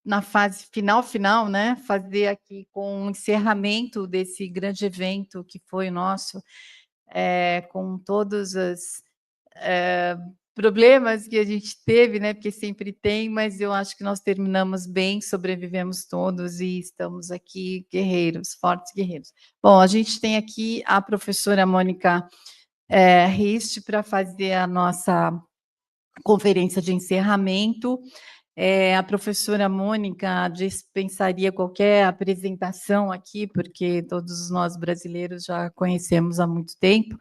na fase final, né, fazer aqui com o encerramento desse grande evento que foi o nosso, com todos os problemas que a gente teve, né, porque sempre tem, mas eu acho que nós terminamos bem, sobrevivemos todos e estamos aqui guerreiros, fortes guerreiros. Bom, a gente tem aqui a professora Mônica Rist para fazer a nossa conferência de encerramento. A professora Mônica dispensaria qualquer apresentação aqui, porque todos nós brasileiros já conhecemos há muito tempo,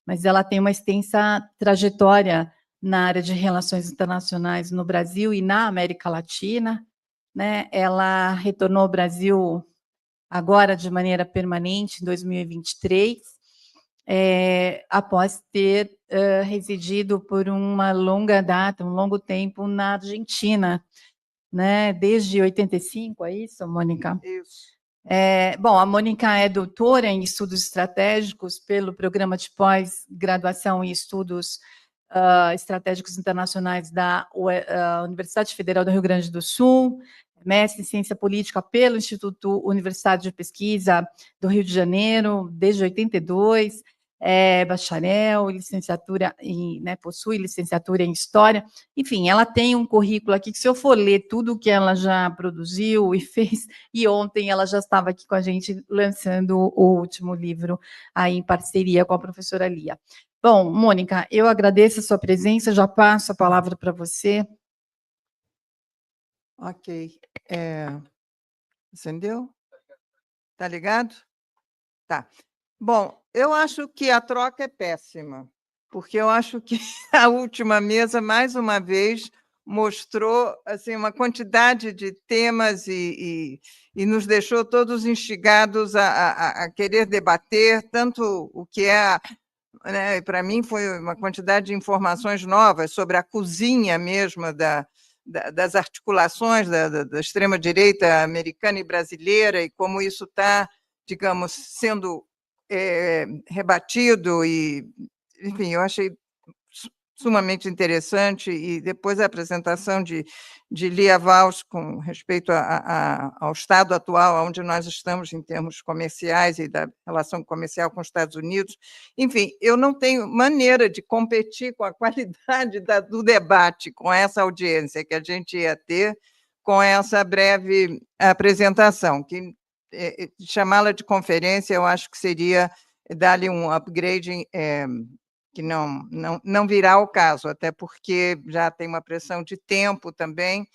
mas ela tem uma extensa trajetória na área de relações internacionais no Brasil e na América Latina, né? Ela retornou ao Brasil agora de maneira permanente, em 2023, após ter residido por uma longa data, um longo tempo na Argentina, né? Desde 85, é isso, Mônica? Isso. Bom, a Mônica é doutora em estudos estratégicos pelo Programa de Pós-Graduação em Estudos Estratégicos Internacionais da Universidade Federal do Rio Grande do Sul, mestre em Ciência Política pelo Instituto Universitário de Pesquisa do Rio de Janeiro, desde 82, bacharel, licenciatura possui licenciatura em História. Enfim, ela tem um currículo aqui que, se eu for ler tudo o que ela já produziu e fez, e ontem ela já estava aqui com a gente lançando o último livro aí em parceria com a professora Lia. Bom, Mônica, eu agradeço a sua presença, já passo a palavra para você. Ok. Acendeu? Está ligado? Tá. Bom, eu acho que a troca é péssima, porque eu acho que a última mesa, mais uma vez, mostrou assim, uma quantidade de temas e nos deixou todos instigados a querer debater, tanto o que é... Né, para mim, foi uma quantidade de informações novas sobre a cozinha mesmo das articulações da extrema-direita americana e brasileira e como isso está, digamos, sendo rebatido. E, enfim, eu achei sumamente interessante, e depois a apresentação de Lia Walsh com respeito ao estado atual, onde nós estamos em termos comerciais e da relação comercial com os Estados Unidos. Enfim, eu não tenho maneira de competir com a qualidade do debate, com essa audiência que a gente ia ter, com essa breve apresentação, que chamá-la de conferência, eu acho que seria dar-lhe um upgrade que não virá ao caso, até porque já tem uma pressão de tempo também,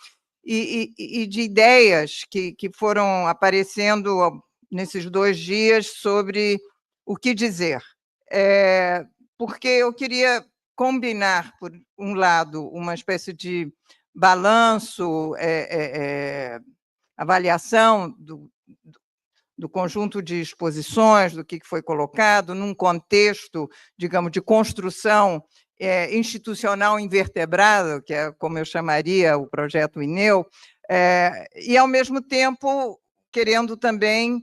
e de ideias que foram aparecendo nesses 2 dias sobre o que dizer. Porque eu queria combinar, por um lado, uma espécie de balanço, avaliação do conjunto de exposições, do que foi colocado, num contexto, digamos, de construção institucional invertebrado, que é como eu chamaria o projeto INEU, e, ao mesmo tempo, querendo também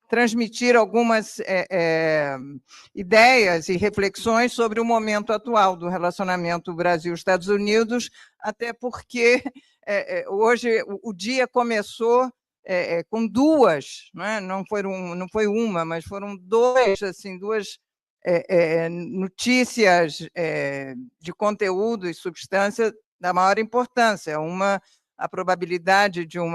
transmitir algumas ideias e reflexões sobre o momento atual do relacionamento Brasil-Estados Unidos, até porque hoje o dia começou com 2, não foi uma, mas foram 2, assim, 2 notícias de conteúdo e substância da maior importância. Uma, a probabilidade de um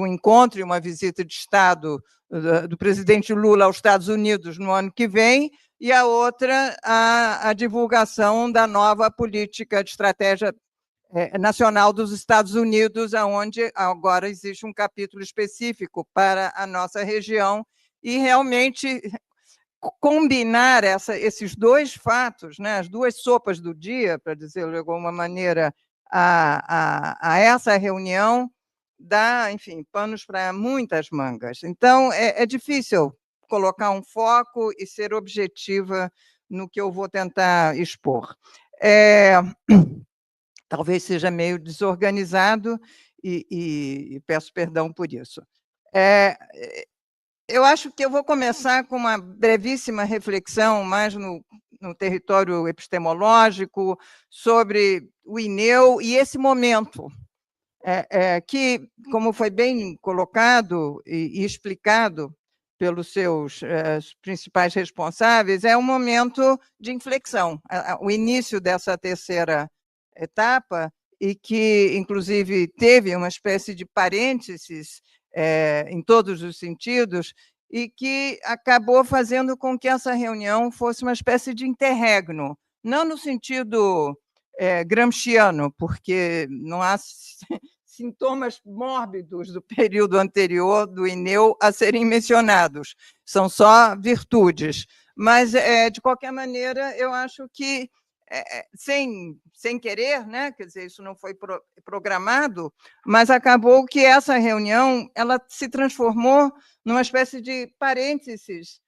encontro e uma visita de Estado do presidente Lula aos Estados Unidos no ano que vem, e a outra, a divulgação da nova política de estratégia nacional dos Estados Unidos, onde agora existe um capítulo específico para a nossa região, e realmente combinar esses 2 fatos, né, as 2 sopas do dia, para dizer de alguma maneira, a essa reunião, dá, enfim, panos para muitas mangas. Então, é difícil colocar um foco e ser objetiva no que eu vou tentar expor. Talvez seja meio desorganizado e peço perdão por isso. Eu acho que eu vou começar com uma brevíssima reflexão, mais no território epistemológico, sobre o INEU e esse momento, que, como foi bem colocado e explicado pelos seus principais responsáveis, é um momento de inflexão, o início dessa terceira etapa, e que, inclusive, teve uma espécie de parênteses em todos os sentidos, e que acabou fazendo com que essa reunião fosse uma espécie de interregno, não no sentido gramsciano, porque não há sintomas mórbidos do período anterior do INEU a serem mencionados, são só virtudes. Mas, de qualquer maneira, eu acho que, sem querer, né, quer dizer, isso não foi programado, mas acabou que essa reunião ela se transformou numa espécie de parênteses,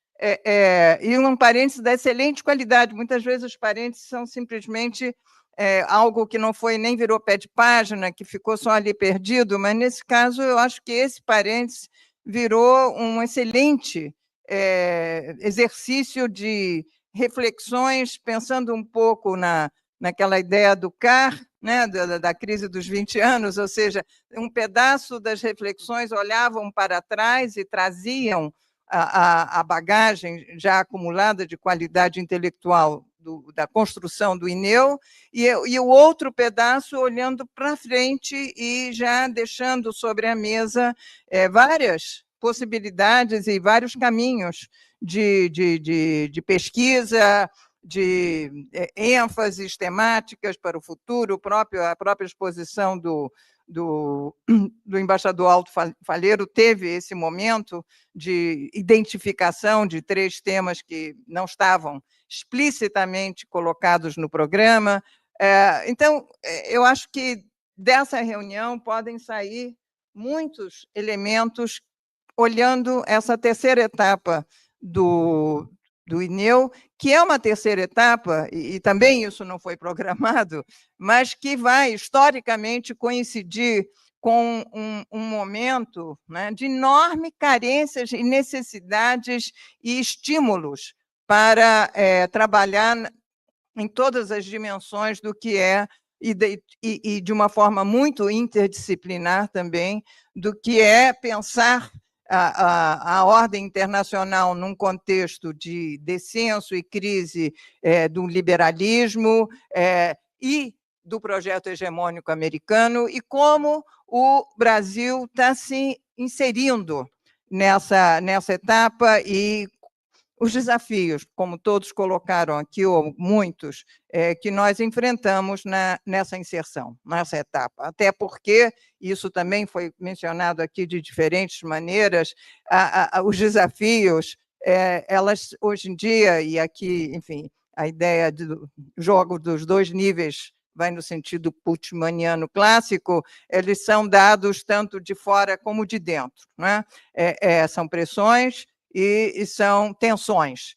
e um parênteses da excelente qualidade. Muitas vezes os parênteses são simplesmente algo que não foi nem virou pé de página, que ficou só ali perdido, mas, nesse caso, eu acho que esse parênteses virou um excelente exercício de reflexões, pensando um pouco naquela ideia do CAR, né, da crise dos 20 anos, ou seja, um pedaço das reflexões olhavam para trás e traziam a bagagem já acumulada de qualidade intelectual da construção do INEU, e o outro pedaço olhando para frente e já deixando sobre a mesa várias possibilidades e vários caminhos de pesquisa, de ênfases temáticas para o futuro, a própria exposição do embaixador Alto Falheiro teve esse momento de identificação de 3 temas que não estavam explicitamente colocados no programa. Então, eu acho que dessa reunião podem sair muitos elementos olhando essa terceira etapa do INEU, que é uma terceira etapa, e também isso não foi programado, mas que vai, historicamente, coincidir com um momento, né, de enorme carências e necessidades e estímulos para trabalhar em todas as dimensões do que é, e de uma forma muito interdisciplinar também, do que é pensar a ordem internacional num contexto de descenso e crise do liberalismo e do projeto hegemônico americano, e como o Brasil está se inserindo nessa etapa, e os desafios, como todos colocaram aqui, ou muitos, que nós enfrentamos nessa inserção, nessa etapa. Até porque, isso também foi mencionado aqui de diferentes maneiras, os desafios, elas, hoje em dia, e aqui, enfim, a ideia do jogo dos 2 níveis vai no sentido putschmanniano clássico, eles são dados tanto de fora como de dentro, né? São pressões e são tensões.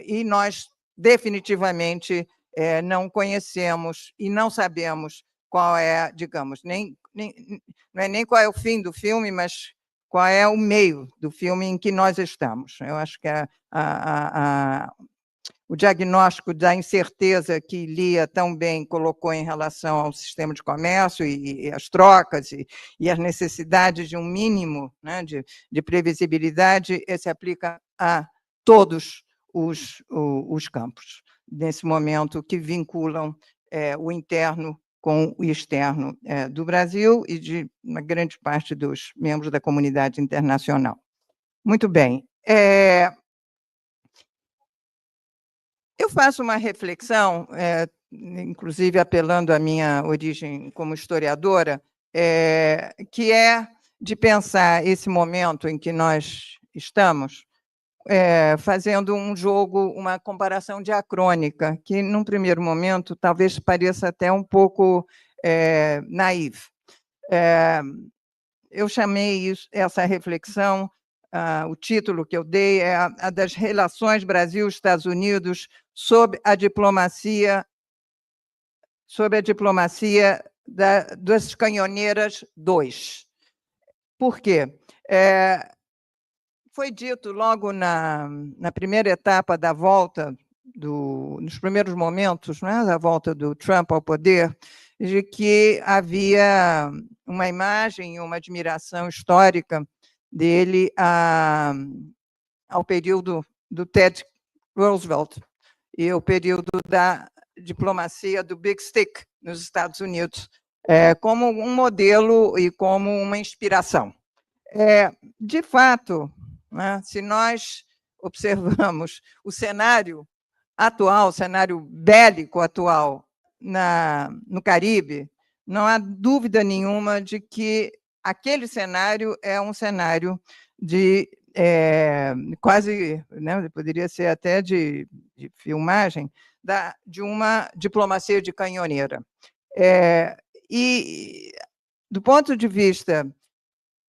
E nós, definitivamente, não conhecemos e não sabemos qual é, digamos, não é nem qual é o fim do filme, mas qual é o meio do filme em que nós estamos. Eu acho que o diagnóstico da incerteza que Lia tão bem colocou em relação ao sistema de comércio e as trocas e as necessidades de um mínimo, né, de previsibilidade, se aplica a todos os campos, nesse momento, que vinculam o interno com o externo do Brasil e de uma grande parte dos membros da comunidade internacional. Muito bem. Eu faço uma reflexão, inclusive apelando à minha origem como historiadora, que é de pensar esse momento em que nós estamos, fazendo um jogo, uma comparação diacrônica, que, num primeiro momento, talvez pareça até um pouco naïve. Eu chamei essa reflexão, o título que eu dei é a das relações Brasil-Estados Unidos sob a diplomacia das canhoneiras 2. Por quê? Foi dito logo na primeira etapa da volta, nos primeiros momentos, né, da volta do Trump ao poder, de que havia uma imagem, uma admiração histórica dele ao período do Ted Roosevelt e o período da diplomacia do Big Stick nos Estados Unidos, como um modelo e como uma inspiração. De fato, né, se nós observamos o cenário atual, o cenário bélico atual no Caribe, não há dúvida nenhuma de que aquele cenário é um cenário de quase, né, poderia ser até de filmagem, de uma diplomacia de canhoneira. E, do ponto de vista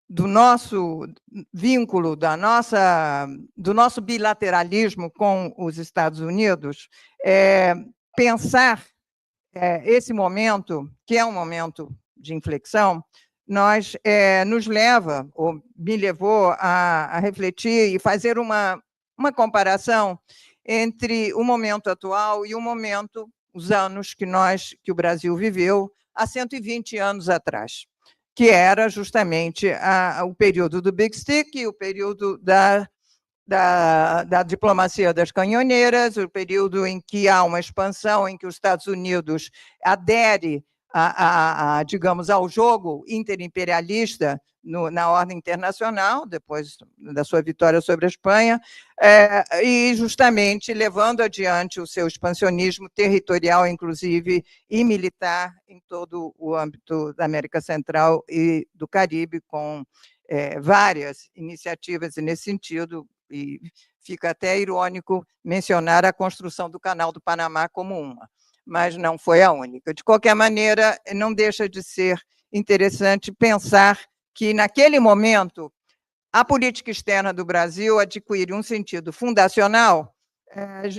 do nosso vínculo, do nosso bilateralismo com os Estados Unidos, pensar esse momento, que é um momento de inflexão, nos leva, ou me levou a refletir e fazer uma comparação entre o momento atual e o momento, os anos que o Brasil viveu há 120 anos atrás, que era justamente o período do Big Stick, o período da diplomacia das canhoneiras, o período em que há uma expansão, em que os Estados Unidos adere digamos, ao jogo interimperialista na ordem internacional, depois da sua vitória sobre a Espanha, e justamente levando adiante o seu expansionismo territorial, inclusive, e militar em todo o âmbito da América Central e do Caribe, com várias iniciativas nesse sentido, e fica até irônico mencionar a construção do Canal do Panamá como uma, mas não foi a única. De qualquer maneira, não deixa de ser interessante pensar que, naquele momento, a política externa do Brasil adquire um sentido fundacional,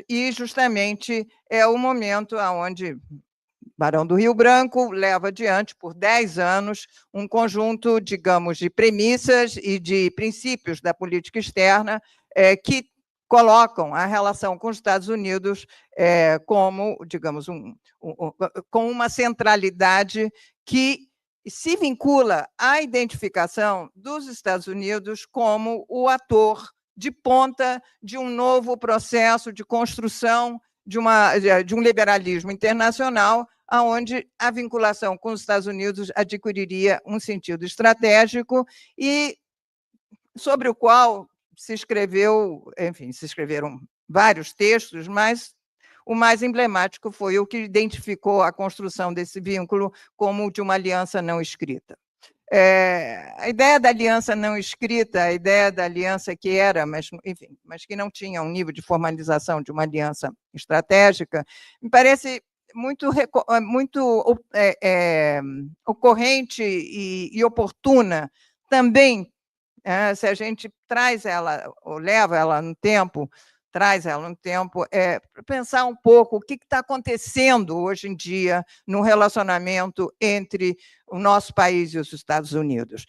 e justamente é o momento onde Barão do Rio Branco leva adiante, por 10 anos, um conjunto, digamos, de premissas e de princípios da política externa que colocam a relação com os Estados Unidos como, digamos, com uma centralidade que se vincula à identificação dos Estados Unidos como o ator de ponta de um novo processo de construção de um liberalismo internacional, onde a vinculação com os Estados Unidos adquiriria um sentido estratégico e sobre o qual se escreveram vários textos, mas o mais emblemático foi o que identificou a construção desse vínculo como de uma aliança não escrita. A ideia da aliança não escrita, a ideia da aliança que era, mas que não tinha um nível de formalização de uma aliança estratégica, me parece muito ocorrente e oportuna também, se a gente traz ela, ou leva ela no tempo, para pensar um pouco o que está acontecendo hoje em dia no relacionamento entre o nosso país e os Estados Unidos.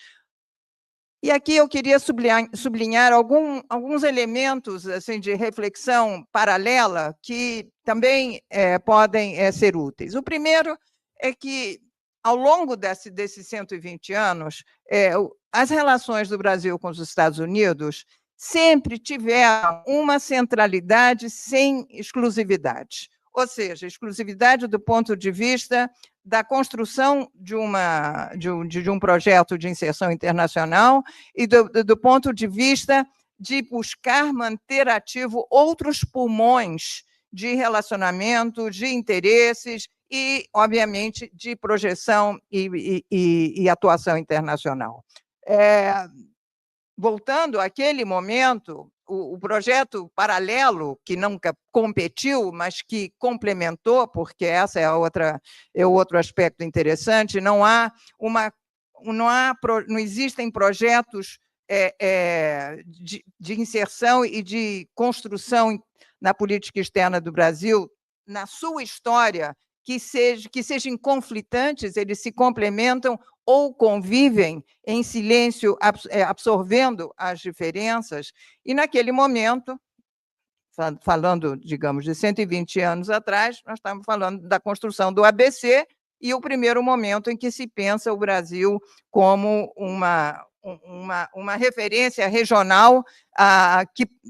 E aqui eu queria sublinhar alguns elementos assim, de reflexão paralela que também podem ser úteis. O primeiro é que, ao longo desses 120 anos, as relações do Brasil com os Estados Unidos sempre tiveram uma centralidade sem exclusividade, ou seja, exclusividade do ponto de vista da construção de um projeto de inserção internacional e do ponto de vista de buscar manter ativo outros pulmões de relacionamento, de interesses e, obviamente, de projeção e atuação internacional. Voltando àquele momento, o projeto paralelo, que nunca competiu, mas que complementou, porque essa é o outro aspecto interessante, não existem projetos de inserção e de construção na política externa do Brasil, na sua história, que sejam conflitantes, eles se complementam ou convivem em silêncio, absorvendo as diferenças. E, naquele momento, falando, digamos, de 120 anos atrás, nós estamos falando da construção do ABC e o primeiro momento em que se pensa o Brasil como uma referência regional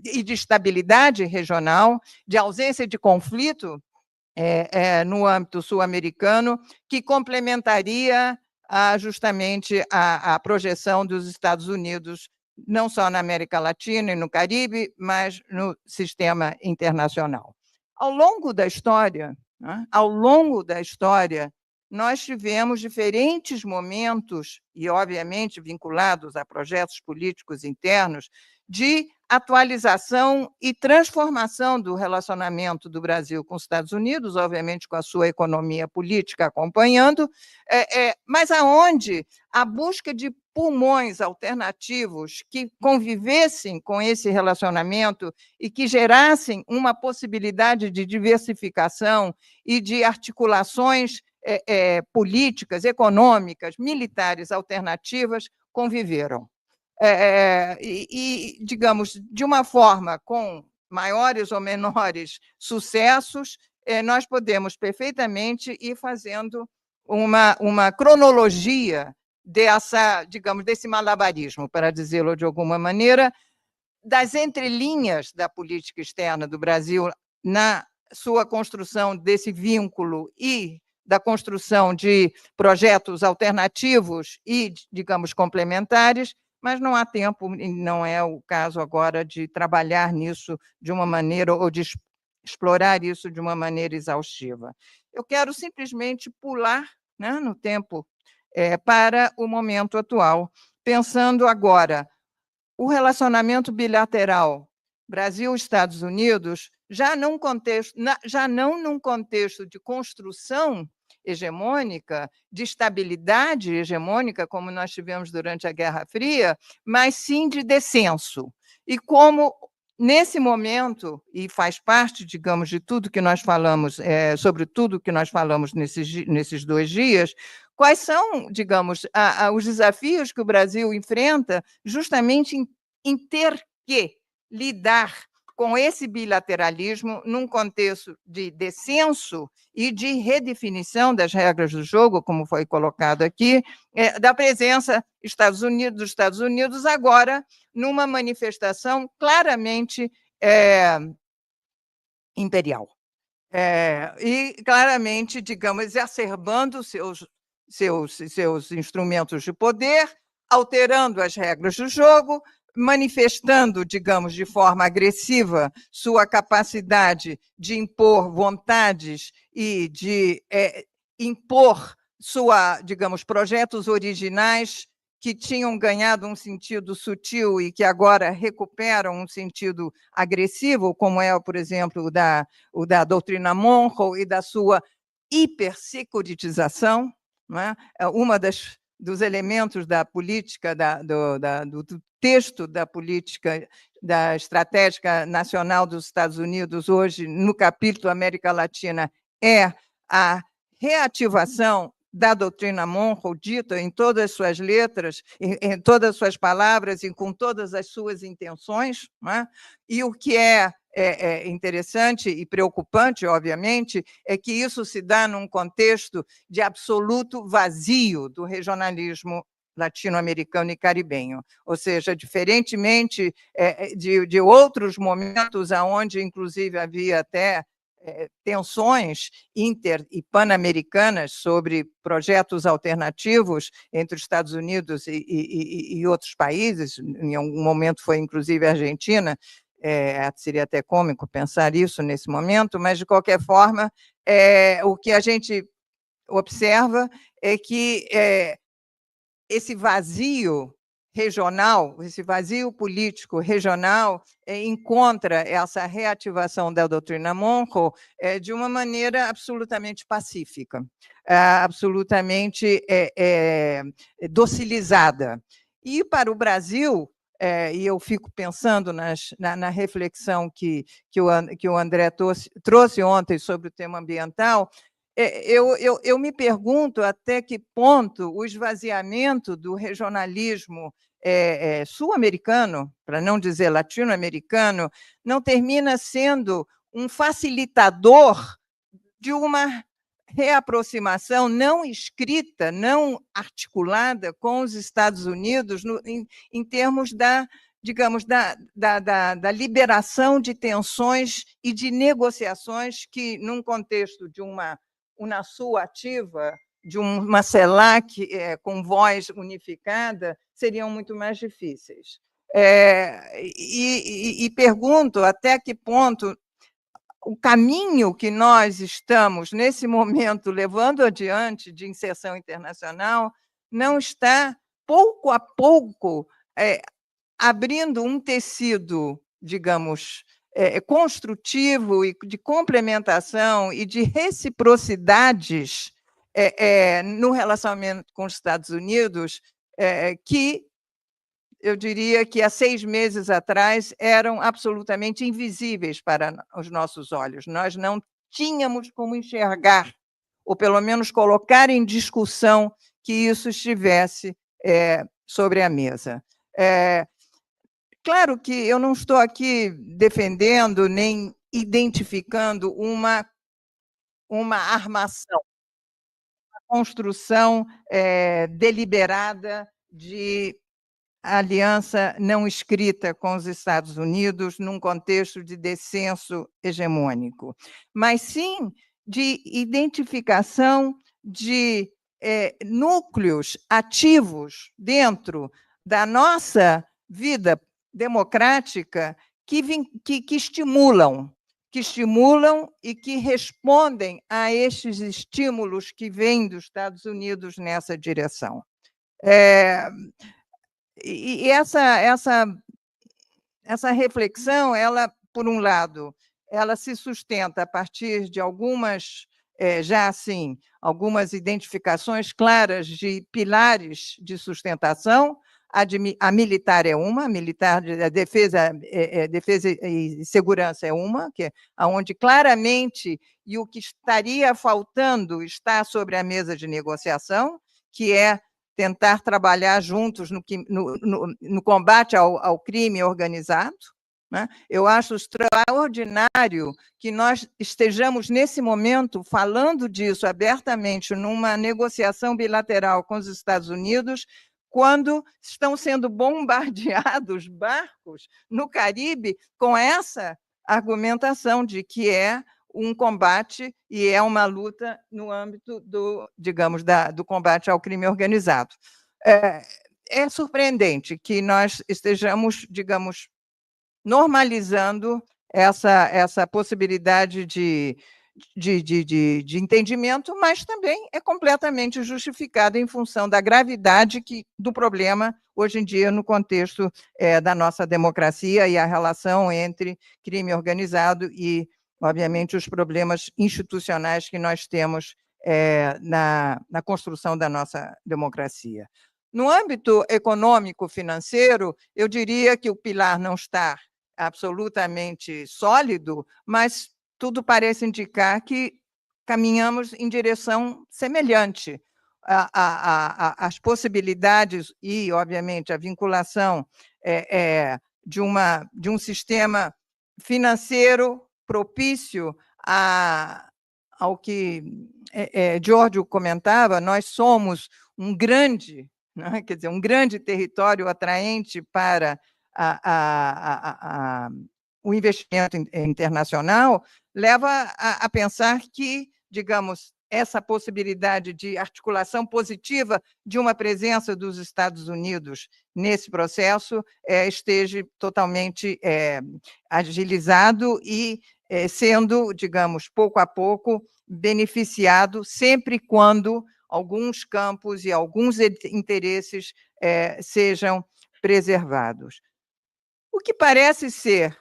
e de estabilidade regional, de ausência de conflito no âmbito sul-americano, que complementaria justamente a projeção dos Estados Unidos, não só na América Latina e no Caribe, mas no sistema internacional. Ao longo da história, nós tivemos diferentes momentos, e obviamente vinculados a projetos políticos internos, de atualização e transformação do relacionamento do Brasil com os Estados Unidos, obviamente com a sua economia política acompanhando, mas aonde a busca de pulmões alternativos que convivessem com esse relacionamento e que gerassem uma possibilidade de diversificação e de articulações políticas, econômicas, militares alternativas conviveram. Digamos, de uma forma com maiores ou menores sucessos, nós podemos perfeitamente ir fazendo uma cronologia desse malabarismo, para dizê-lo de alguma maneira, das entrelinhas da política externa do Brasil na sua construção desse vínculo e da construção de projetos alternativos e, digamos, complementares, mas não há tempo, e não é o caso agora, de trabalhar nisso de uma maneira, ou de explorar isso de uma maneira exaustiva. Eu quero simplesmente pular, né, no tempo para o momento atual, pensando agora o relacionamento bilateral Brasil-Estados Unidos, já não num contexto de construção hegemônica, de estabilidade hegemônica, como nós tivemos durante a Guerra Fria, mas sim de descenso. E como, nesse momento, e faz parte, digamos, de tudo que nós falamos, sobre tudo que nós falamos nesses 2 dias, quais são, digamos, os desafios que o Brasil enfrenta justamente em ter que lidar com esse bilateralismo num contexto de descenso e de redefinição das regras do jogo, como foi colocado aqui, da presença dos Estados Unidos agora numa manifestação claramente imperial. E claramente, digamos, exacerbando seus instrumentos de poder, alterando as regras do jogo, manifestando, digamos, de forma agressiva sua capacidade de impor vontades e de impor digamos, projetos originais que tinham ganhado um sentido sutil e que agora recuperam um sentido agressivo, como é, por exemplo, o da doutrina Monroe e da sua hipersecuritização, não é? Dos elementos da política, do texto da política da estratégica nacional dos Estados Unidos hoje, no capítulo América Latina, é a reativação da doutrina Monroe, dita em todas as suas letras, em todas as suas palavras e com todas as suas intenções, não é? E o que é interessante e preocupante, obviamente, é que isso se dá num contexto de absoluto vazio do regionalismo latino-americano e caribenho, ou seja, diferentemente de outros momentos onde, inclusive, havia até tensões inter e pan-americanas sobre projetos alternativos entre os Estados Unidos e outros países, em algum momento foi, inclusive, a Argentina, seria até cômico pensar isso nesse momento, mas, de qualquer forma, o que a gente observa é que esse vazio regional, esse vazio político regional, encontra essa reativação da doutrina Monroe de uma maneira absolutamente pacífica, absolutamente docilizada. E para o Brasil, e eu fico pensando na reflexão que o André trouxe ontem sobre o tema ambiental, eu me pergunto até que ponto o esvaziamento do regionalismo sul-americano, para não dizer latino-americano, não termina sendo um facilitador de uma reaproximação não escrita, não articulada com os Estados Unidos em termos digamos, da liberação de tensões e de negociações que, num contexto de uma Unasul ativa, de uma CELAC com voz unificada, seriam muito mais difíceis. E pergunto até que ponto o caminho que nós estamos, nesse momento, levando adiante de inserção internacional, não está, pouco a pouco, abrindo um tecido, digamos, construtivo e de complementação e de reciprocidades no relacionamento com os Estados Unidos, que eu diria que há 6 meses atrás eram absolutamente invisíveis para os nossos olhos. Nós não tínhamos como enxergar, ou pelo menos colocar em discussão que isso estivesse sobre a mesa. Claro que eu não estou aqui defendendo nem identificando uma armação, uma construção deliberada de aliança não escrita com os Estados Unidos num contexto de descenso hegemônico, mas sim de identificação de núcleos ativos dentro da nossa vida democrática que estimulam e que respondem a estes estímulos que vêm dos Estados Unidos nessa direção. E essa reflexão, ela, por um lado, ela se sustenta a partir de algumas, já assim, algumas identificações claras de pilares de sustentação. A militar é uma, a militar de defesa e segurança é uma, que é onde claramente, e o que estaria faltando está sobre a mesa de negociação, que é tentar trabalhar juntos no combate ao crime organizado. Né? Eu acho extraordinário que nós estejamos, nesse momento, falando disso abertamente numa negociação bilateral com os Estados Unidos, quando estão sendo bombardeados barcos no Caribe com essa argumentação de que é um combate e é uma luta no âmbito digamos, do combate ao crime organizado. É surpreendente que nós estejamos, digamos, normalizando essa possibilidade de entendimento, mas também é completamente justificado em função da gravidade do problema hoje em dia no contexto da nossa democracia e a relação entre crime organizado e, obviamente, os problemas institucionais que nós temos na construção da nossa democracia. No âmbito econômico-financeiro, eu diria que o pilar não está absolutamente sólido, mas tudo parece indicar que caminhamos em direção semelhante. As possibilidades e, obviamente, a vinculação de um sistema financeiro propício ao que Giorgio comentava, nós somos um grande, né, quer dizer, um grande território atraente para o investimento internacional, leva a pensar que, digamos, essa possibilidade de articulação positiva de uma presença dos Estados Unidos nesse processo esteja totalmente agilizado e sendo, digamos, pouco a pouco, beneficiado, sempre quando alguns campos e alguns interesses sejam preservados. O que parece ser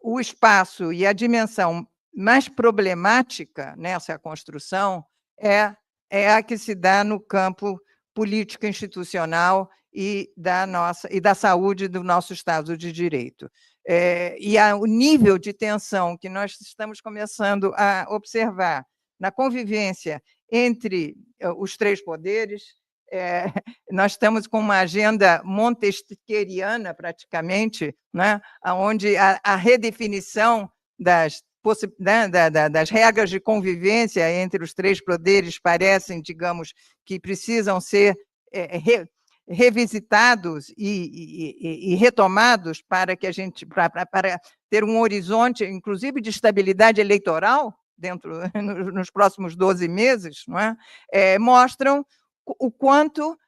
o espaço e a dimensão mais problemática nessa construção é a que se dá no campo político institucional e da saúde do nosso Estado de Direito. E o nível de tensão que nós estamos começando a observar na convivência entre os 3 poderes, nós estamos com uma agenda montesquieriana, praticamente, né, onde a redefinição das das regras de convivência entre os três poderes parecem, digamos, que precisam ser revisitados e retomados para que a gente para ter um horizonte, inclusive de estabilidade eleitoral nos próximos 12 meses, não é? Mostram o quanto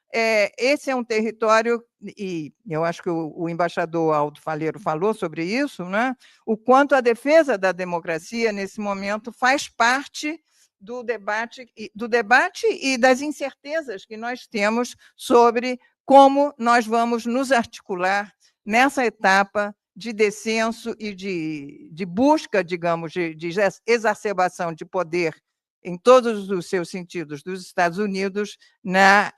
esse é um território, e eu acho que o embaixador Aldo Faleiro falou sobre isso, né? O quanto a defesa da democracia, nesse momento, faz parte do debate e das incertezas que nós temos sobre como nós vamos nos articular nessa etapa de descenso e de busca, digamos, de exacerbação de poder em todos os seus sentidos dos Estados Unidos na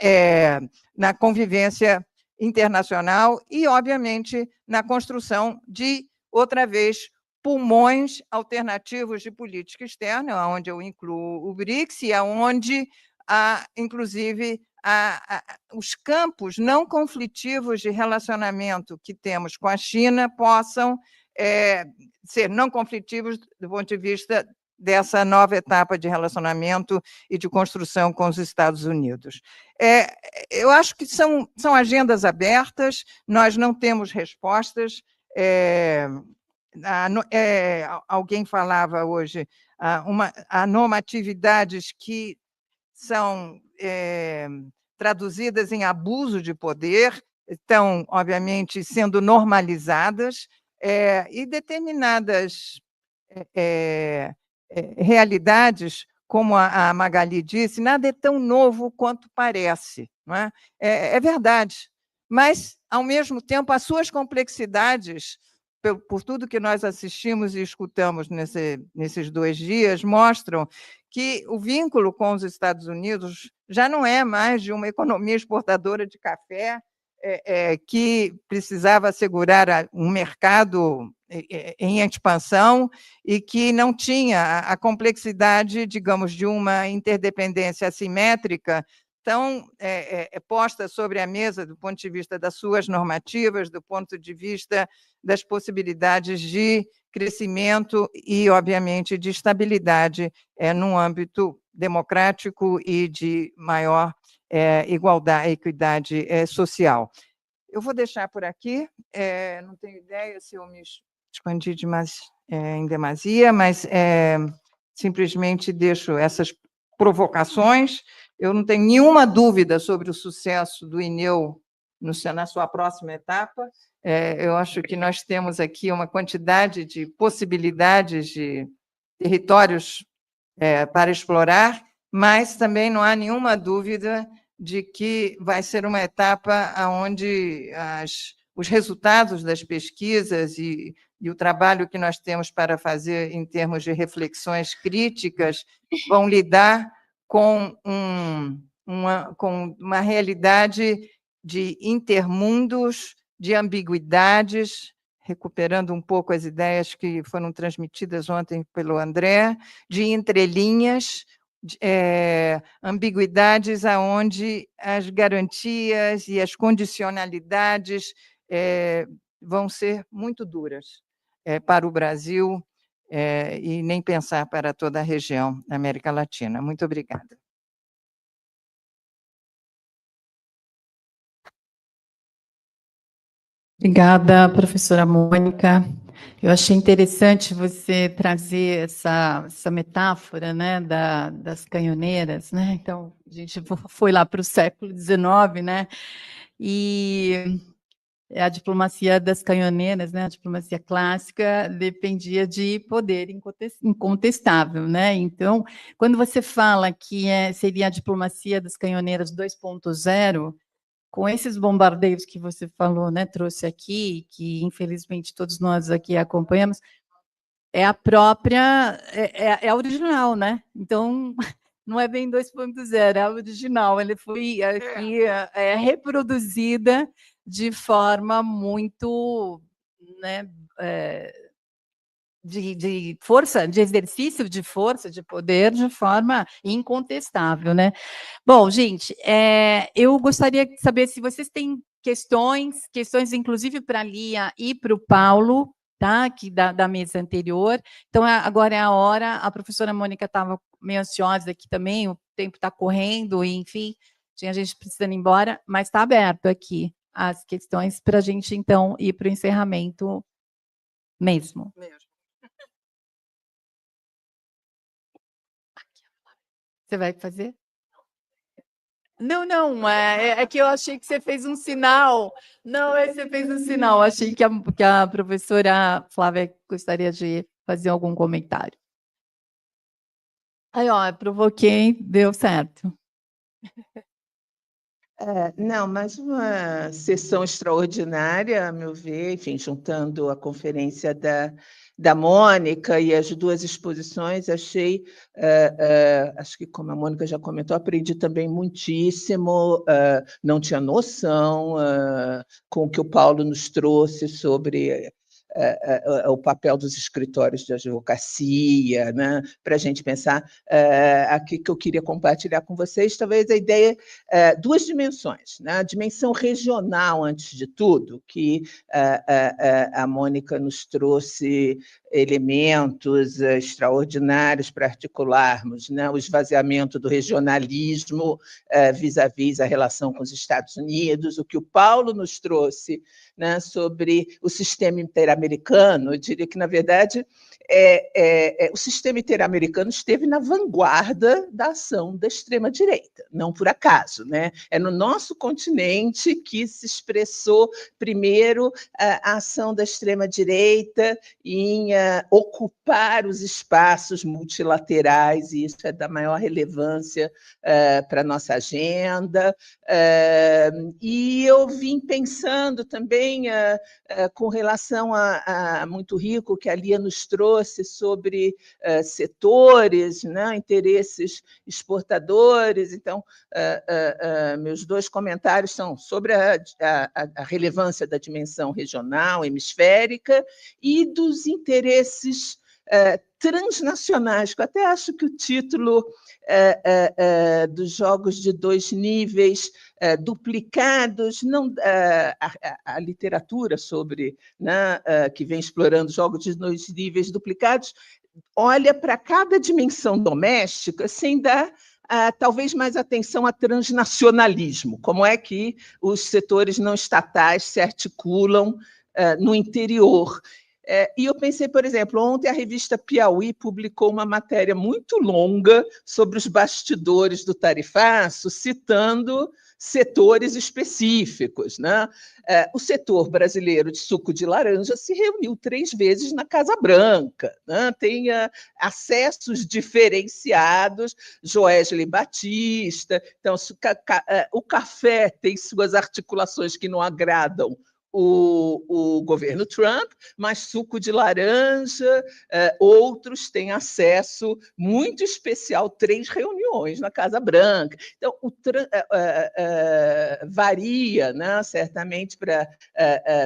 convivência internacional e, obviamente, na construção de, outra vez, pulmões alternativos de política externa, onde eu incluo o BRICS e onde, inclusive, os campos não conflitivos de relacionamento que temos com a China possam ser não conflitivos do ponto de vista dessa nova etapa de relacionamento e de construção com os Estados Unidos. Eu acho que são agendas abertas, nós não temos respostas. Alguém falava hoje, há normatividades que são traduzidas em abuso de poder, estão, obviamente, sendo normalizadas, e determinadas realidades, como a Magali disse, nada é tão novo quanto parece, não é? É verdade, mas, ao mesmo tempo, as suas complexidades, por tudo que nós assistimos e escutamos nesses 2 dias, mostram que o vínculo com os Estados Unidos já não é mais de uma economia exportadora de café, que precisava assegurar um mercado em expansão e que não tinha a complexidade, digamos, de uma interdependência assimétrica tão posta sobre a mesa do ponto de vista das suas normativas, do ponto de vista das possibilidades de crescimento e, obviamente, de estabilidade num âmbito democrático e de maior igualdade, equidade social. Eu vou deixar por aqui, não tenho ideia se eu me expandi em demasia, mas simplesmente deixo essas provocações. Eu não tenho nenhuma dúvida sobre o sucesso do INEU na sua próxima etapa. Eu acho que nós temos aqui uma quantidade de possibilidades de territórios para explorar, mas também não há nenhuma dúvida de que vai ser uma etapa onde os resultados das pesquisas e o trabalho que nós temos para fazer em termos de reflexões críticas vão lidar com uma realidade de intermundos, de ambiguidades, recuperando um pouco as ideias que foram transmitidas ontem pelo André, de entrelinhas, ambiguidades aonde as garantias e as condicionalidades vão ser muito duras para o Brasil e nem pensar para toda a região da América Latina. Muito obrigada. Obrigada, professora Mônica. Eu achei interessante você trazer essa metáfora, né, das canhoneiras, né? Então, a gente foi lá para o século XIX, né? E a diplomacia das canhoneiras, né? A diplomacia clássica dependia de poder incontestável, né? Então, quando você fala que seria a diplomacia das canhoneiras 2.0, com esses bombardeios que você falou, né, trouxe aqui, que infelizmente todos nós aqui acompanhamos, é a própria, é a original, né? Então, não é bem 2.0, é a original, ele foi aqui reproduzida de forma muito, né, de força, de exercício de força, de poder, de forma incontestável, né? Bom, gente, eu gostaria de saber se vocês têm questões inclusive para a Lia e para o Paulo, tá? Aqui da mesa anterior. Então, agora é a hora, a professora Mônica estava meio ansiosa aqui também, o tempo está correndo, e, enfim, tinha gente precisando ir embora, mas está aberto aqui as questões para a gente, então, ir para o encerramento mesmo. Você vai fazer? Não, é que eu achei que você fez um sinal. Não, você fez um sinal. Achei que a professora Flávia gostaria de fazer algum comentário. Aí, ó, provoquei, deu certo. Não, mas uma sessão extraordinária, a meu ver, enfim, juntando a conferência da Mônica e as duas exposições, achei, acho que, como a Mônica já comentou, aprendi também muitíssimo, não tinha noção com o que o Paulo nos trouxe sobre o papel dos escritórios de advocacia, né? Para a gente pensar aqui que eu queria compartilhar com vocês, talvez a ideia, duas dimensões, né? A dimensão regional, antes de tudo, que a Mônica nos trouxe elementos extraordinários para articularmos, né? O esvaziamento do regionalismo vis-à-vis a relação com os Estados Unidos, o que o Paulo nos trouxe, né, sobre o sistema interamericano. Eu diria que, na verdade, o sistema interamericano esteve na vanguarda da ação da extrema-direita, não por acaso, né? É no nosso continente que se expressou primeiro a ação da extrema-direita em ocupar os espaços multilaterais, e isso é da maior relevância para a nossa agenda. E eu vim pensando também com relação a muito rico que a Lia nos trouxe sobre setores, né, interesses exportadores. Então, meus dois comentários são sobre a relevância da dimensão regional, hemisférica, e dos interesses transnacionais, que eu até acho que o título dos jogos de dois níveis duplicados, não, a literatura sobre, né, que vem explorando jogos de dois níveis duplicados, olha para cada dimensão doméstica sem dar talvez mais atenção a transnacionalismo, como é que os setores não estatais se articulam no interior. E eu pensei, por exemplo, ontem a revista Piauí publicou uma matéria muito longa sobre os bastidores do tarifaço, citando setores específicos, né? O setor brasileiro de suco de laranja se reuniu 3 vezes na Casa Branca, né? Tem acessos diferenciados, Joesley Batista. Então, o café tem suas articulações que não agradam o governo Trump, mas suco de laranja, outros têm acesso muito especial, 3 reuniões na Casa Branca. Então, varia, né, certamente, para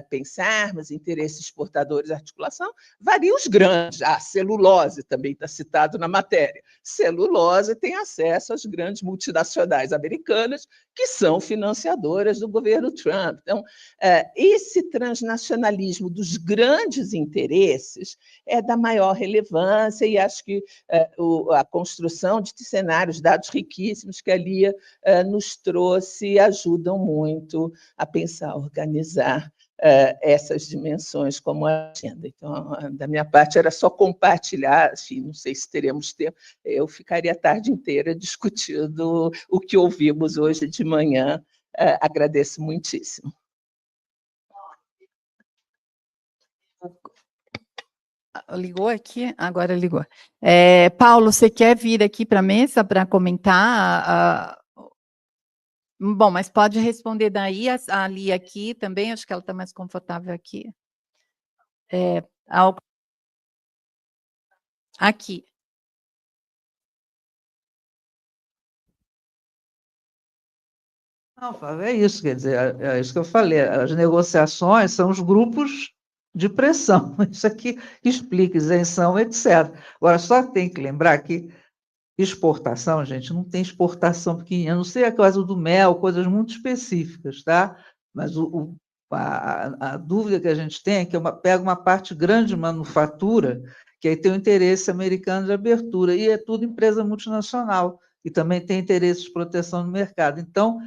pensarmos interesses exportadores de articulação, varia os grandes. A celulose também está citado na matéria. Celulose tem acesso às grandes multinacionais americanas, que são financiadoras do governo Trump. Então, esse transnacionalismo dos grandes interesses é da maior relevância, e acho que a construção de cenários, dados riquíssimos que a Lia nos trouxe, ajudam muito a pensar, organizar essas dimensões como a agenda. Então, da minha parte, era só compartilhar, assim, não sei se teremos tempo, eu ficaria a tarde inteira discutindo o que ouvimos hoje de manhã. Agradeço muitíssimo. Ligou aqui? Agora ligou. Paulo, você quer vir aqui para a mesa para comentar? Bom, mas pode responder daí, a Lia aqui também, acho que ela está mais confortável aqui. Aqui. Não, Flávio, é isso, quer dizer, é isso que eu falei, as negociações são os grupos de pressão, isso aqui explica isenção, etc. Agora, só tem que lembrar que exportação, gente, não tem exportação pequenininha, a não ser a coisa do mel, coisas muito específicas, tá? Mas A dúvida que a gente tem é que pega uma parte grande de manufatura, que aí tem o interesse americano de abertura, e é tudo empresa multinacional, e também tem interesse de proteção no mercado. Então,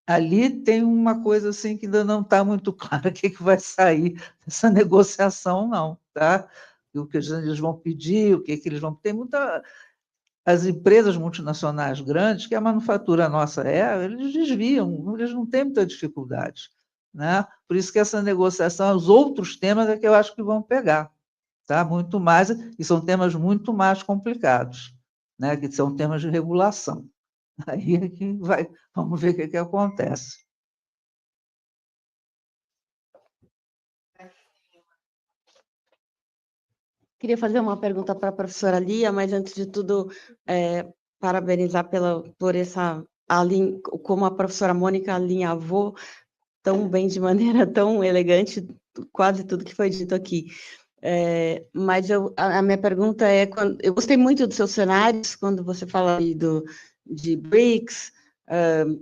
ali tem uma coisa assim que ainda não está muito clara o que vai sair dessa negociação, não. Tá? O que eles vão pedir, o que eles vão... Tem muita... As empresas multinacionais grandes, que a manufatura nossa eles desviam, eles não têm muita dificuldade. Né? Por isso que essa negociação, os outros temas é que eu acho que vão pegar. Tá? Muito mais, e são temas muito mais complicados, né? Que são temas de regulação. Aí é que vamos ver o que acontece. Queria fazer uma pergunta para a professora Lia, mas antes de tudo, parabenizar por como a professora Mônica alinhavou tão bem, de maneira tão elegante, quase tudo que foi dito aqui. Mas a minha pergunta é, eu gostei muito dos seus cenários, quando você fala aí de BRICS,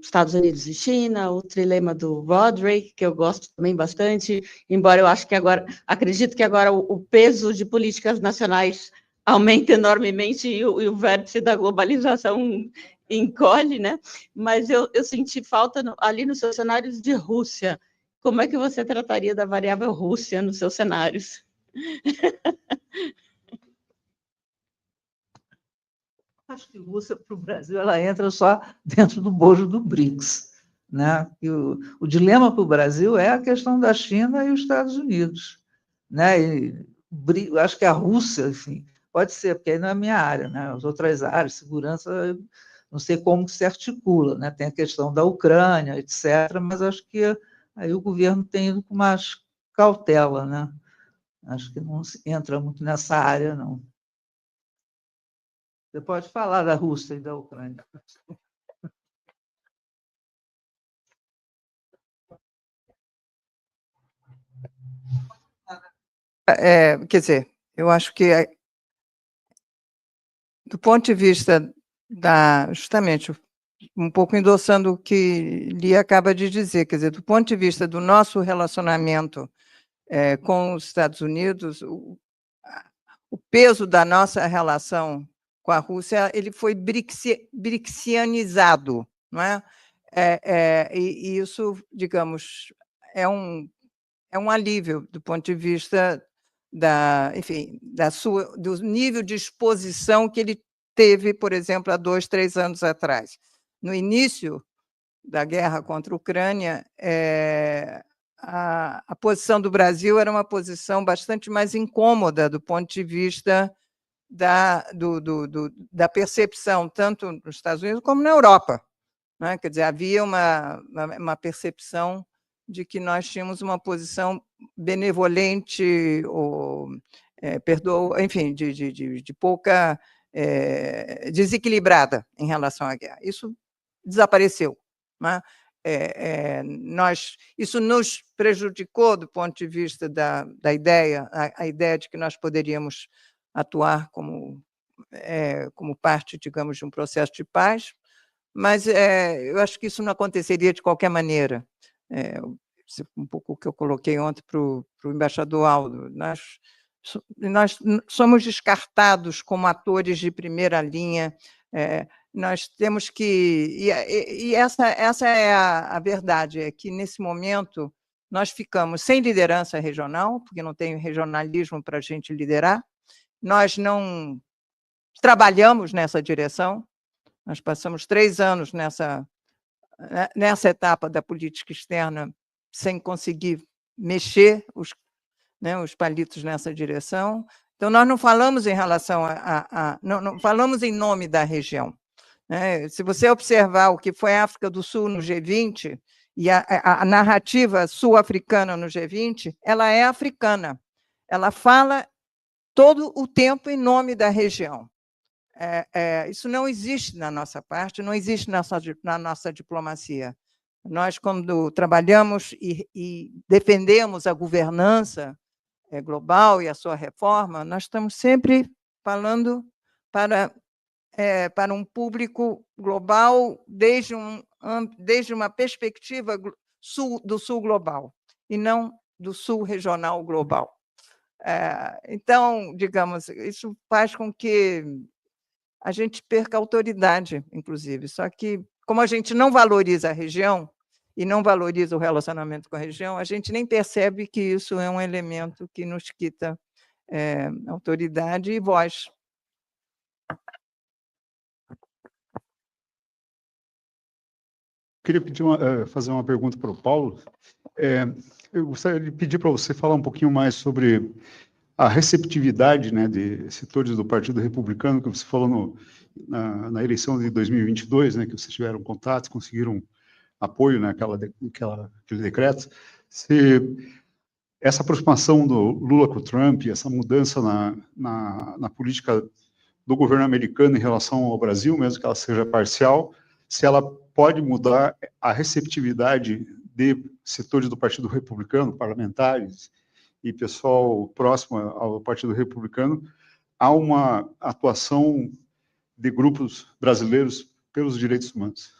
Estados Unidos e China, o trilema do Roderick, que eu gosto também bastante, embora eu acho que acredito que agora o peso de políticas nacionais aumenta enormemente e o vértice da globalização encolhe, né? Mas eu senti falta ali nos seus cenários de Rússia. Como é que você trataria da variável Rússia nos seus cenários? Acho que a Rússia, para o Brasil, ela entra só dentro do bojo do BRICS. Né? E o dilema para o Brasil é a questão da China e os Estados Unidos. Né? Acho que a Rússia, enfim, pode ser, porque aí não é a minha área. Né? As outras áreas, segurança, não sei como se articula. Né? Tem a questão da Ucrânia, etc., mas acho que aí o governo tem ido com mais cautela. Né? Acho que não entra muito nessa área, não. Você pode falar da Rússia e da Ucrânia. Quer dizer, eu acho que, do ponto de vista justamente, um pouco endossando o que Lia acaba de dizer, quer dizer, do ponto de vista do nosso relacionamento com os Estados Unidos, o peso da nossa relação com a Rússia ele foi brixianizado, não é? E isso, digamos, é um alívio do ponto de vista enfim, do nível de exposição que ele teve, por exemplo, há 2, 3 anos atrás. No início da guerra contra a Ucrânia, a posição do Brasil era uma posição bastante mais incômoda do ponto de vista da percepção, tanto nos Estados Unidos como na Europa. Né? Quer dizer, havia uma percepção de que nós tínhamos uma posição benevolente, ou enfim, de pouca desequilibrada em relação à guerra. Isso desapareceu. Né? Isso nos prejudicou do ponto de vista da ideia, a ideia de que nós poderíamos atuar como parte, digamos, de um processo de paz, mas eu acho que isso não aconteceria de qualquer maneira. Um pouco o que eu coloquei ontem para o embaixador Aldo. Nós somos descartados como atores de primeira linha, nós temos que... E essa é a verdade, é que, nesse momento, nós ficamos sem liderança regional, porque não tem regionalismo para a gente liderar, nós não trabalhamos nessa direção, nós passamos 3 anos nessa etapa da política externa sem conseguir mexer os palitos nessa direção. Então, nós não falamos em relação não falamos em nome da região. Né? Se você observar o que foi a África do Sul no G20 e a narrativa sul-africana no G20, ela é africana. Ela fala todo o tempo em nome da região. Isso não existe na nossa parte, não existe na nossa diplomacia. Nós, quando trabalhamos e defendemos a governança global e a sua reforma, nós estamos sempre falando para um público global desde uma perspectiva do Sul global. e não do sul regional global. Então, digamos, isso faz com que a gente perca autoridade, inclusive. Só que, como a gente não valoriza a região e não valoriza o relacionamento com a região, a gente nem percebe que isso é um elemento que nos quita autoridade e voz. Queria fazer uma pergunta para o Paulo. Eu gostaria de pedir para você falar um pouquinho mais sobre a receptividade, né, de setores do Partido Republicano, que você falou na eleição de 2022, né, que vocês tiveram contato, conseguiram apoio naquele decreto. Essa aproximação do Lula com o Trump, essa mudança na política do governo americano em relação ao Brasil, mesmo que ela seja parcial, se ela pode mudar a receptividade de setores do Partido Republicano, parlamentares e pessoal próximo ao Partido Republicano, a uma atuação de grupos brasileiros pelos direitos humanos.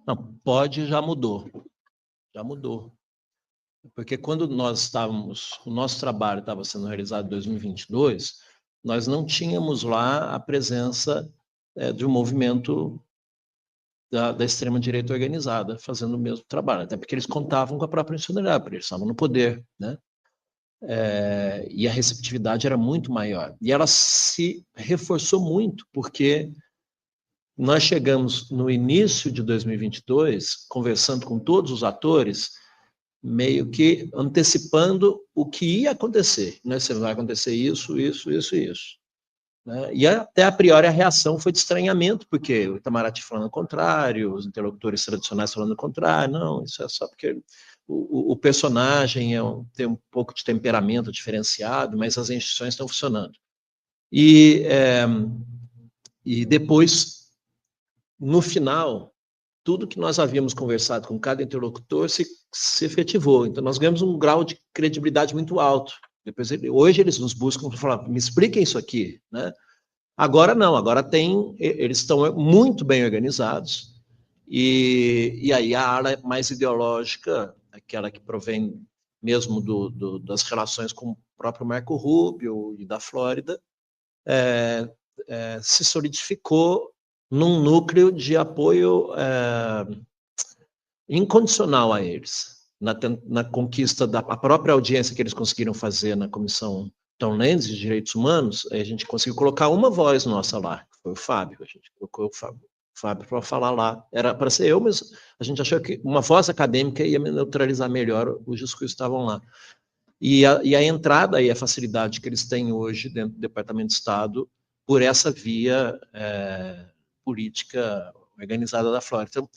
Não, pode, já mudou. Já mudou. Porque quando o nosso trabalho estava sendo realizado em 2022, nós não tínhamos lá a presença de um movimento da extrema-direita organizada fazendo o mesmo trabalho, até porque eles contavam com a própria institucionalidade, porque eles estavam no poder, né? E a receptividade era muito maior. E ela se reforçou muito, porque nós chegamos no início de 2022, conversando com todos os atores, meio que antecipando o que ia acontecer. Né? Vai acontecer isso. Né? E até a priori a reação foi de estranhamento, porque o Itamaraty falando o contrário, os interlocutores tradicionais falando o contrário, não, isso é só porque o personagem tem um pouco de temperamento diferenciado, mas as instituições estão funcionando. E depois, no final, tudo que nós havíamos conversado com cada interlocutor se efetivou. Então, nós ganhamos um grau de credibilidade muito alto. Hoje eles nos buscam para falar, me expliquem isso aqui, né? Agora não, agora eles estão muito bem organizados, e aí a ala mais ideológica, aquela que provém mesmo das relações com o próprio Marco Rubio e da Flórida, se solidificou num núcleo de apoio incondicional a eles, na conquista da própria audiência que eles conseguiram fazer na Comissão Tom Lands de Direitos Humanos. A gente conseguiu colocar uma voz nossa lá, que foi o Fábio. A gente colocou o Fábio para falar lá. Era para ser eu, mas a gente achou que uma voz acadêmica ia neutralizar melhor os discursos que estavam lá. E a entrada e a facilidade que eles têm hoje dentro do Departamento de Estado por essa via política organizada da Flórida. Então,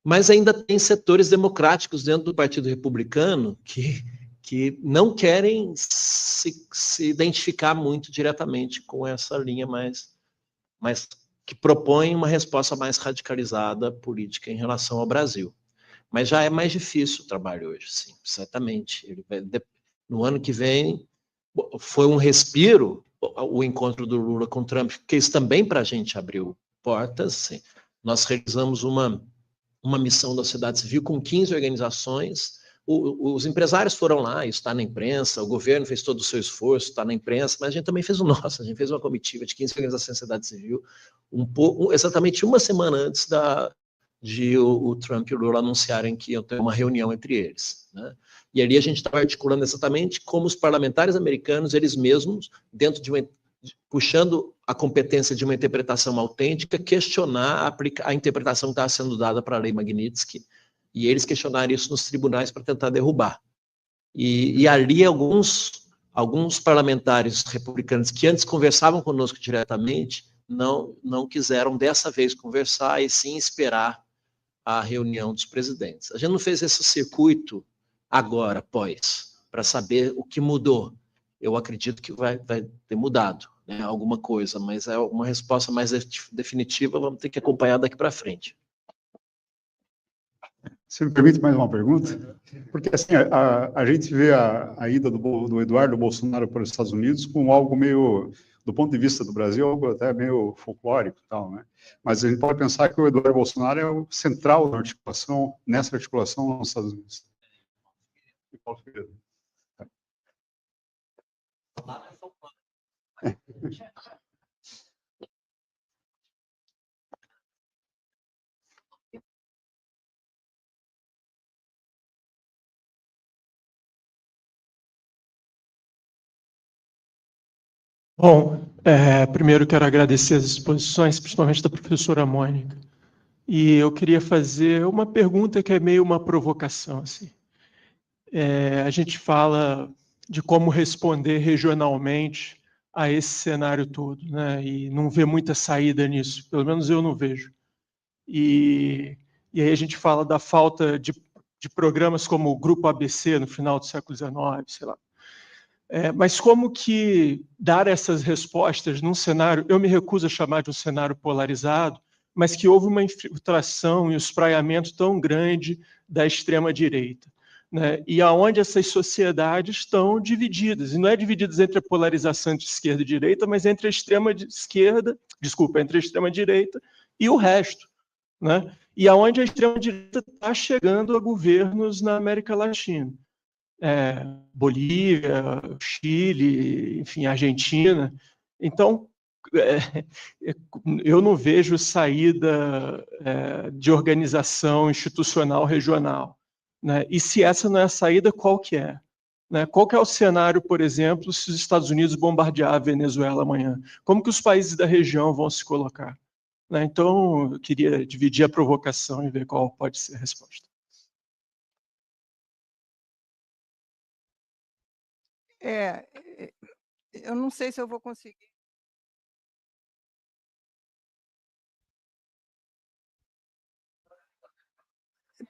mas ainda tem setores democráticos dentro do Partido Republicano que não querem se identificar muito diretamente com essa linha mas que propõe uma resposta mais radicalizada política em relação ao Brasil. Mas já é mais difícil o trabalho hoje, sim, certamente. No ano que vem, foi um respiro o encontro do Lula com o Trump, que isso também para a gente abriu portas. Sim. Nós realizamos uma missão da sociedade civil com 15 organizações. Os empresários foram lá, isso está na imprensa, o governo fez todo o seu esforço, está na imprensa, mas a gente também fez o nosso. A gente fez uma comitiva de 15 organizações da sociedade civil, exatamente uma semana antes de o Trump e o Lula anunciarem que iam ter uma reunião entre eles, né? E ali a gente estava articulando exatamente como os parlamentares americanos, eles mesmos, dentro puxando a competência de uma interpretação autêntica, questionar a interpretação que estava sendo dada para a lei Magnitsky, e eles questionaram isso nos tribunais para tentar derrubar. E ali alguns parlamentares republicanos que antes conversavam conosco diretamente, não quiseram dessa vez conversar e sim esperar a reunião dos presidentes. A gente não fez esse circuito agora, para saber o que mudou. Eu acredito que vai ter mudado, né, alguma coisa, mas é uma resposta mais definitiva, vamos ter que acompanhar daqui para frente. Se me permite mais uma pergunta? Porque assim, a gente vê a ida do Eduardo Bolsonaro para os Estados Unidos como algo meio do ponto de vista do Brasil, algo até meio folclórico e tal, né? Mas a gente pode pensar que o Eduardo Bolsonaro é o central na articulação, nessa articulação nos Estados Unidos. E Paulo Figueiredo. Bom, primeiro quero agradecer as exposições, principalmente da professora Mônica. E eu queria fazer uma pergunta que é meio uma provocação, assim. A gente fala de como responder regionalmente a esse cenário todo, né? E não vê muita saída nisso, pelo menos eu não vejo. E aí a gente fala da falta de programas como o Grupo ABC no final do século XIX, sei lá. Mas como que dar essas respostas num cenário, eu me recuso a chamar de um cenário polarizado, mas que houve uma infiltração e um espraiamento tão grande da extrema-direita, né? E aonde essas sociedades estão divididas, e não é divididas entre a polarização de esquerda e direita, mas entre a entre a extrema-direita e o resto, né? E aonde a extrema-direita está chegando a governos na América Latina. Bolívia, Chile, enfim, Argentina. Então, eu não vejo saída de organização institucional regional, né? E se essa não é a saída, qual que é? Né? Qual que é o cenário, por exemplo, se os Estados Unidos bombardear a Venezuela amanhã? Como que os países da região vão se colocar? Né? Então, eu queria dividir a provocação e ver qual pode ser a resposta. Eu não sei se eu vou conseguir.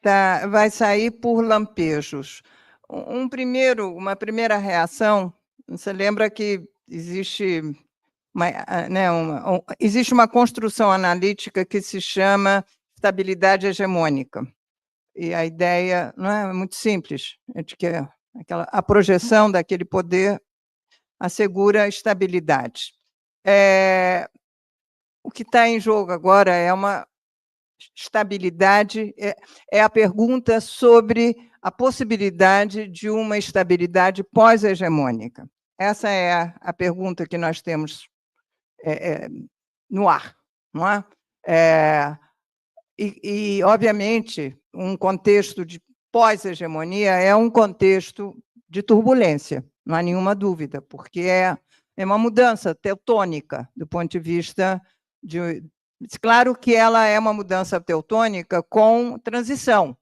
Tá, vai sair por lampejos. Uma primeira reação, você lembra que existe existe uma construção analítica que se chama estabilidade hegemônica. E a ideia não é muito simples, é de que a projeção daquele poder assegura a estabilidade. O que está em jogo agora é uma estabilidade, é a pergunta sobre a possibilidade de uma estabilidade pós-hegemônica. Essa é a pergunta que nós temos no ar, não é? E, obviamente, um contexto de pós-hegemonia é um contexto de turbulência, não há nenhuma dúvida, porque é uma mudança teutônica do ponto de vista de... Claro que ela é uma mudança teutônica com transição.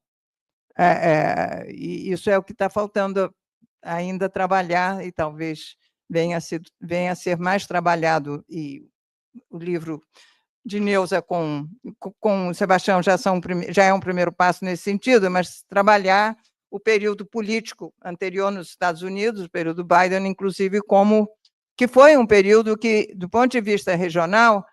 E isso é o que está faltando ainda trabalhar, e talvez venha a ser mais trabalhado, e o livro de Neuza com o Sebastião já é um primeiro passo nesse sentido, mas trabalhar o período político anterior nos Estados Unidos, o período Biden, inclusive, como que foi um período que, do ponto de vista regional,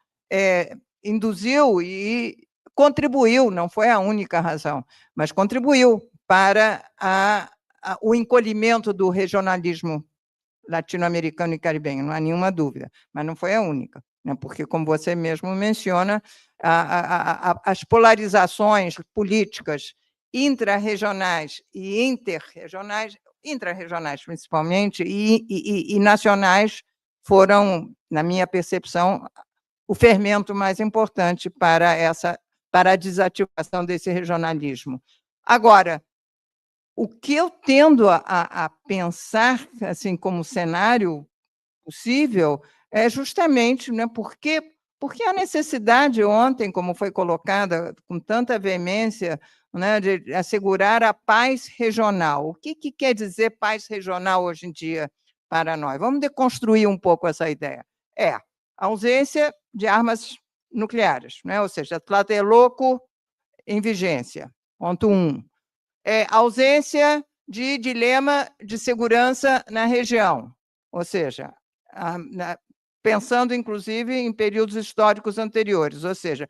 induziu e contribuiu, não foi a única razão, mas contribuiu para o encolhimento do regionalismo latino-americano e caribenho, não há nenhuma dúvida, mas não foi a única, né? Porque, como você mesmo menciona, as polarizações políticas intra-regionais e interregionais, intra-regionais principalmente, e nacionais, foram, na minha percepção, o fermento mais importante para a desativação desse regionalismo. Agora, o que eu tendo a pensar, assim, como cenário possível, é justamente, né, porque a necessidade ontem, como foi colocada com tanta veemência, né, de assegurar a paz regional. O que quer dizer paz regional hoje em dia para nós? Vamos deconstruir um pouco essa ideia. A ausência de armas nucleares, né? Ou seja, Tlatelolco em vigência, ponto 1. Ausência de dilema de segurança na região, ou seja, pensando, inclusive, em períodos históricos anteriores, ou seja,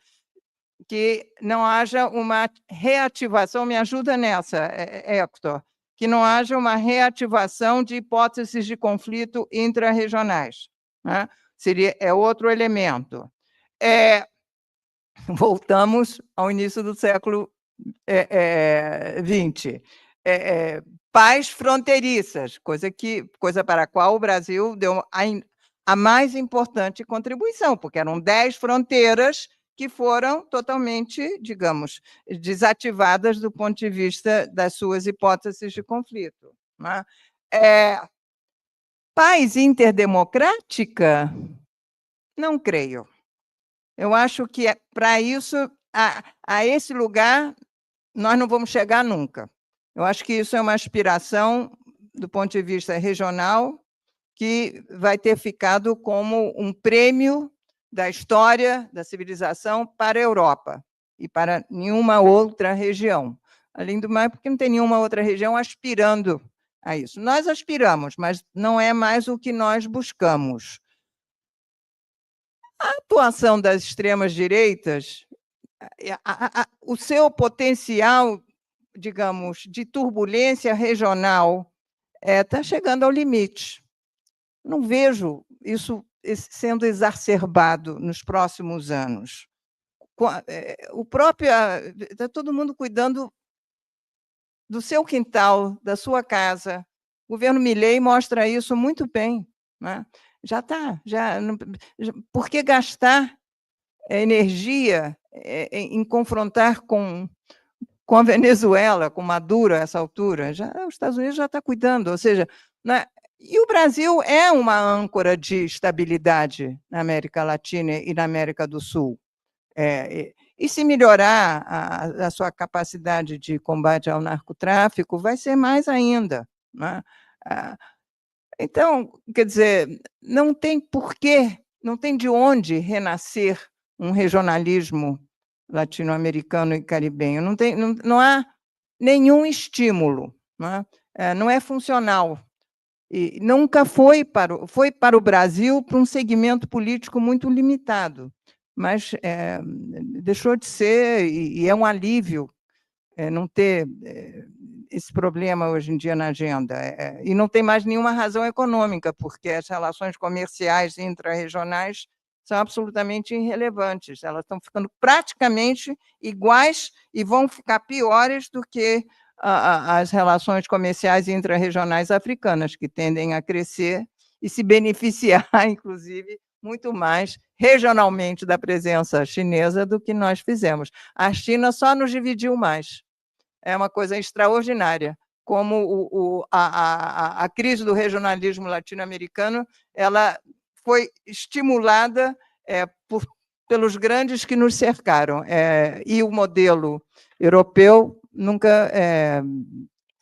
que não haja uma reativação, me ajuda nessa, Hector, que não haja uma reativação de hipóteses de conflito intra-regionais, né? é outro elemento. Voltamos ao início do século XX. Paz fronteiriças, coisa para a qual o Brasil deu a mais importante contribuição, porque eram 10 fronteiras que foram totalmente, digamos, desativadas do ponto de vista das suas hipóteses de conflito, né? Paz interdemocrática? Não creio. Eu acho que, para isso, a esse lugar, nós não vamos chegar nunca. Eu acho que isso é uma aspiração, do ponto de vista regional, que vai ter ficado como um prêmio da história da civilização para a Europa e para nenhuma outra região. Além do mais, porque não tem nenhuma outra região aspirando a isso. Nós aspiramos, mas não é mais o que nós buscamos. A atuação das extremas direitas, o seu potencial, digamos, de turbulência regional está chegando ao limite. Não vejo isso sendo exacerbado nos próximos anos. Está todo mundo cuidando do seu quintal, da sua casa. O governo Milei mostra isso muito bem, né? Já está. Por que gastar energia em confrontar com a Venezuela, com Maduro a essa altura? Os Estados Unidos já está cuidando, ou seja, né? E o Brasil é uma âncora de estabilidade na América Latina e na América do Sul. E se melhorar a sua capacidade de combate ao narcotráfico, vai ser mais ainda, né? Então, quer dizer, não tem porquê, não tem de onde renascer um regionalismo latino-americano e caribenho. Não há nenhum estímulo, né? Não é funcional. E nunca foi para o Brasil para um segmento político muito limitado, mas deixou de ser, e é um alívio não ter esse problema hoje em dia na agenda. E não tem mais nenhuma razão econômica, porque as relações comerciais intra-regionais são absolutamente irrelevantes. Elas estão ficando praticamente iguais e vão ficar piores do que as relações comerciais intra-regionais africanas, que tendem a crescer e se beneficiar, inclusive, muito mais regionalmente da presença chinesa do que nós fizemos. A China só nos dividiu mais. É uma coisa extraordinária, como a crise do regionalismo latino-americano ela foi estimulada pelos grandes que nos cercaram. E o modelo europeu nunca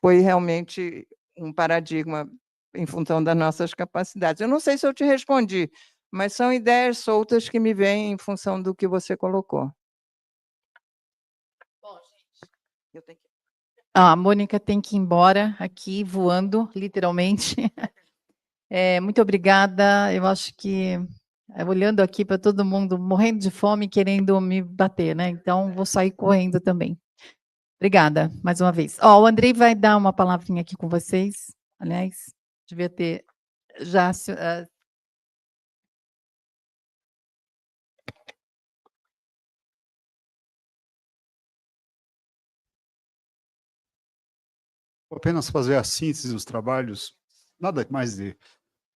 foi realmente um paradigma em função das nossas capacidades. Eu não sei se eu te respondi, mas são ideias soltas que me vêm em função do que você colocou. Bom, gente, eu tenho que... A Mônica tem que ir embora aqui, voando, literalmente. Muito obrigada. Eu acho que, olhando aqui para todo mundo, morrendo de fome, querendo me bater, né? Então, vou sair correndo também. Obrigada, mais uma vez. O Andrei vai dar uma palavrinha aqui com vocês. Aliás, devia ter já... Vou apenas fazer a síntese dos trabalhos, nada mais de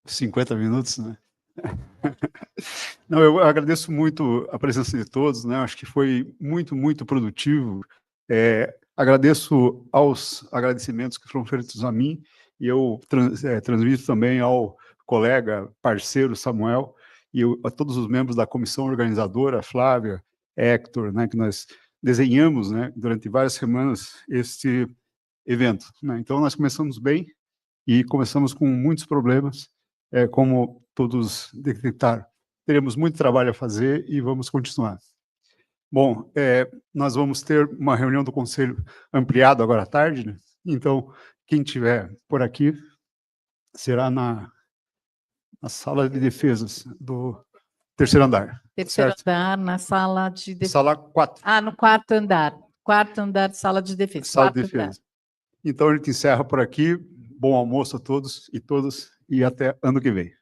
50 minutos, né? Não, eu agradeço muito a presença de todos, né? Acho que foi muito, muito produtivo. Agradeço aos agradecimentos que foram feitos a mim, e eu transmito também ao colega, parceiro Samuel, e a todos os membros da comissão organizadora, Flávia, Hector, né, que nós desenhamos, né, durante várias semanas este evento, né? Então, nós começamos bem e começamos com muitos problemas, como todos detectaram. Teremos muito trabalho a fazer e vamos continuar. Bom, nós vamos ter uma reunião do Conselho ampliado agora à tarde, né? Então, quem estiver por aqui será na sala de defesas do terceiro andar. Terceiro certo? andar, na sala de defesa. Sala 4. No quarto andar. Quarto andar, sala de defesa. Sala de Quarto andar. defesa. Então, a gente encerra por aqui. Bom almoço a todos e todas, e até ano que vem.